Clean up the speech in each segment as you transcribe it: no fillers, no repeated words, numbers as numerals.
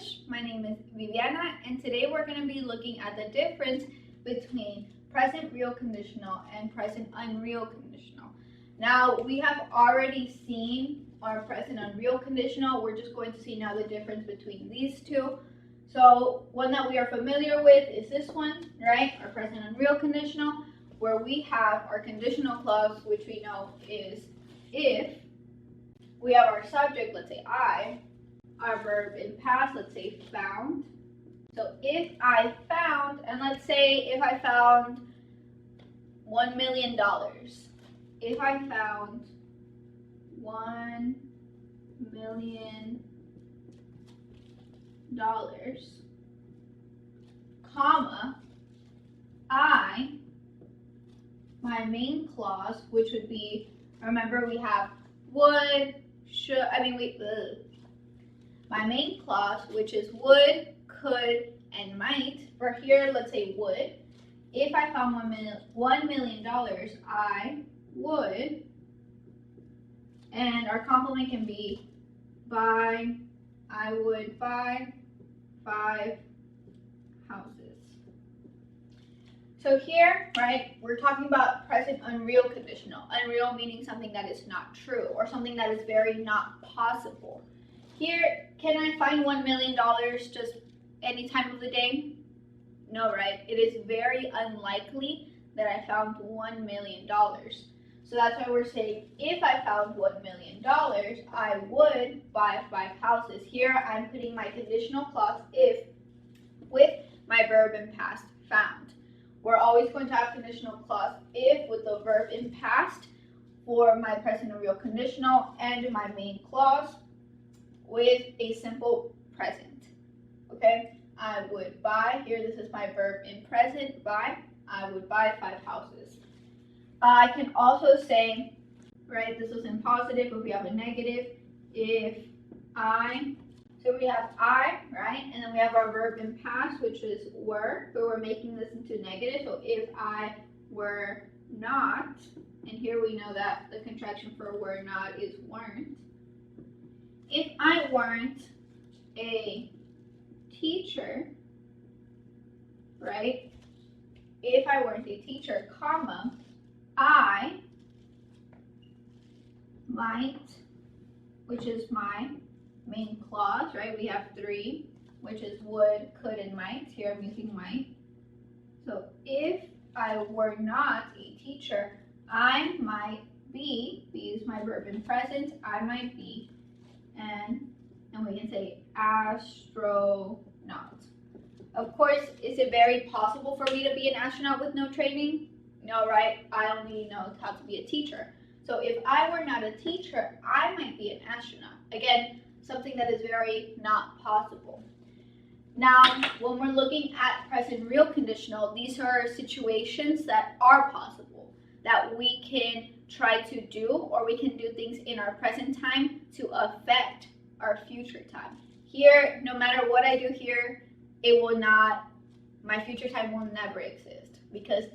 English. My name is Viviana, and today we're going to be looking at the difference between present real conditional and present unreal conditional. Now, we have already seen our present unreal conditional. We're just going to see now the difference between these two. So one that we are familiar with is this one, right? Our present unreal conditional, where we have our conditional clause, which we know is if. We have our subject, let's say I, our verb in past, let's say found. So if I found, and let's say if I found $1 million. If I found $1 million, comma, my main clause, which would be, remember we have would, should, my main clause, which is would, could, and might. For here, let's say would. If I found $1 million, I would, and our complement can be I would buy 5 houses. So here, right, we're talking about present unreal conditional. Unreal meaning something that is not true or something that is very not possible. Here, can I find $1 million just any time of the day? No, right? It is very unlikely that I found $1 million. So that's why we're saying if I found $1 million, I would buy 5 houses. Here, I'm putting my conditional clause if with my verb in past found. We're always going to have conditional clause if with the verb in past for my present and real conditional and my main clause with a simple present. Okay, I would buy, here this is my verb in present, buy, I would buy 5 houses. I can also say, right, this is in positive if we have a negative, if I, so we have I, right, and then we have our verb in past, which is were, but we're making this into negative, so if I were not, and here we know that the contraction for were not is weren't. If I weren't a teacher, right, if I weren't a teacher, comma, I might, which is my main clause, right? We have 3, which is would, could, and might. Here I'm using might. So if I were not a teacher, I might be is my verb in present, I might be, and we can say astronaut. Of course, is it very possible for me to be an astronaut with no training? No, right? I only know how to be a teacher. So if I were not a teacher, I might be an astronaut. Again, something that is very not possible. Now, when we're looking at present real conditional, these are situations that are possible, that we can try to do, or we can do things in our present time to affect our future time. Here, no matter what I do here, it will not, my future time will never exist because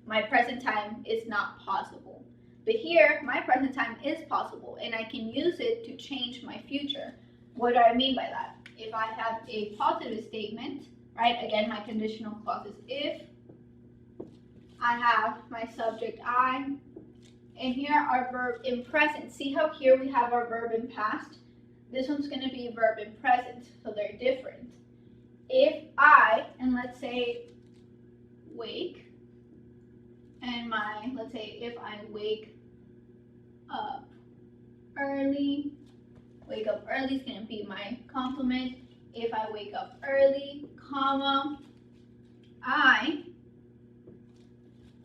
my present time is not possible. But here, my present time is possible, and I can use it to change my future. What do I mean by that? If I have a positive statement, right, again, my conditional clause is if, I have my subject I, and here our verb in present. See how here we have our verb in past? This one's going to be verb in present, so they're different. If I, and let's say wake, and let's say if I wake up early, wake up early is going to be my complement. If I wake up early, comma,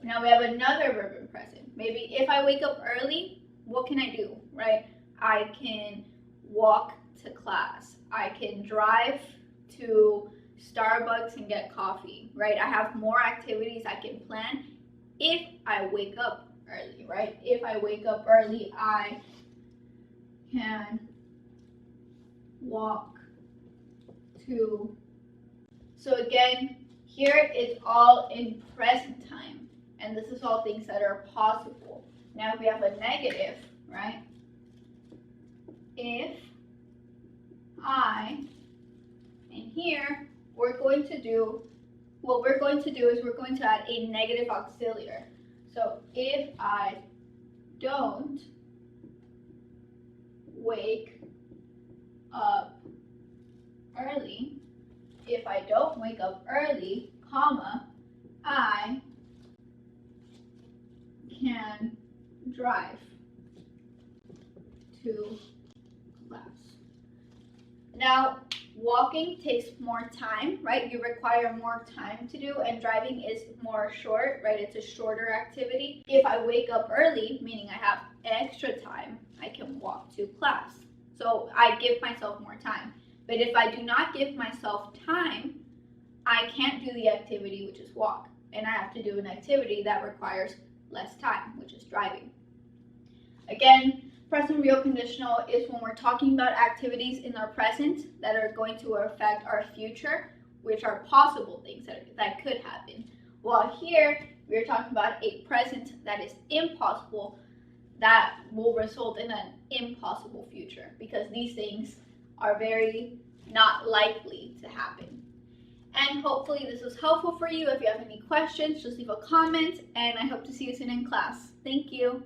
now we have another verb in present. Maybe if I wake up early, what can I do, right? I can walk to class. I can drive to Starbucks and get coffee, right? I have more activities I can plan if I wake up early, right? If I wake up early, I can walk to. So again, here it's all in present time, and this is all things that are possible. Now if we have a negative, right? If I And here, what we're going to do is we're going to add a negative auxiliary. So if I don't wake up early, comma, I can drive to class. Now, walking takes more time, right? You require more time to do, and driving is more short, right? It's a shorter activity. If I wake up early, meaning I have extra time, I can walk to class. So I give myself more time. But if I do not give myself time, I can't do the activity, which is walk. And I have to do an activity that requires less time, which is driving. Again, present real conditional is when we're talking about activities in our present that are going to affect our future, which are possible things that could happen. While here, we're talking about a present that is impossible, that will result in an impossible future, because these things are very not likely to happen. And hopefully this was helpful for you. If you have any questions, just leave a comment, and I hope to see you soon in class. Thank you.